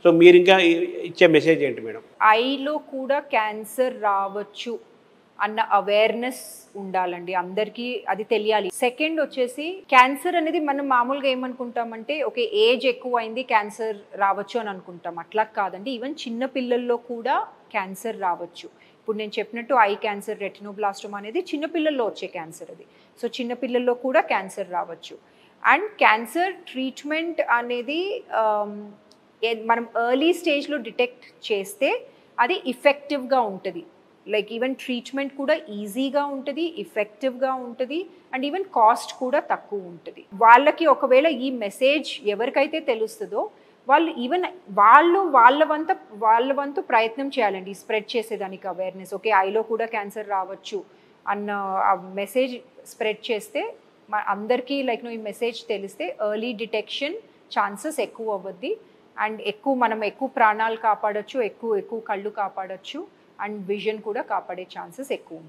So మీరు ఇంకా ఇచ్చే మెసేజ్ ఏంటి మేడం? ఐలో కూడా క్యాన్సర్ రావచ్చు అన్న అవేర్నెస్ ఉండాలండి, అందరికీ అది తెలియాలి. సెకండ్ వచ్చేసి క్యాన్సర్ అనేది మనం మామూలుగా ఏమనుకుంటామంటే ఓకే ఏజ్ ఎక్కువ అయింది క్యాన్సర్ రావచ్చు అని అనుకుంటాం. అట్లా కాదండి, ఈవెన్ చిన్న పిల్లల్లో కూడా క్యాన్సర్ రావచ్చు. ఇప్పుడు నేను చెప్పినట్టు ఐ క్యాన్సర్, రెటినోబ్లాస్టోమా అనేది చిన్నపిల్లల్లో వచ్చే క్యాన్సర్ అది. సో చిన్నపిల్లల్లో కూడా క్యాన్సర్ రావచ్చు. అండ్ క్యాన్సర్ ట్రీట్మెంట్ అనేది మనం ఎర్లీ స్టేజ్లో డిటెక్ట్ చేస్తే అది ఇఫెక్టివ్గా ఉంటుంది. లైక్ ఈవెన్ ట్రీట్మెంట్ కూడా ఈజీగా ఉంటుంది, ఎఫెక్టివ్గా ఉంటుంది, అండ్ ఈవెన్ కాస్ట్ కూడా తక్కువ ఉంటుంది. వాళ్ళకి ఒకవేళ ఈ మెసేజ్ ఎవరికైతే తెలుస్తుందో వాళ్ళు ఈవెన్ వాళ్ళ వంతు ప్రయత్నం చేయాలండి స్ప్రెడ్ చేసేదానికి అవేర్నెస్. ఓకే ఐలో కూడా క్యాన్సర్ రావచ్చు అన్న ఆ మెసేజ్ స్ప్రెడ్ చేస్తే అందరికీ ఈ మెసేజ్ తెలిస్తే ఎర్లీ డిటెక్షన్ ఛాన్సెస్ ఎక్కువ అవ్వద్ది. అండ్ మనం ఎక్కువ ప్రాణాలు కాపాడొచ్చు, ఎక్కువ కళ్ళు కాపాడొచ్చు, అండ్ విజన్ కూడా కాపాడే ఛాన్సెస్ ఎక్కువ ఉంటాయి.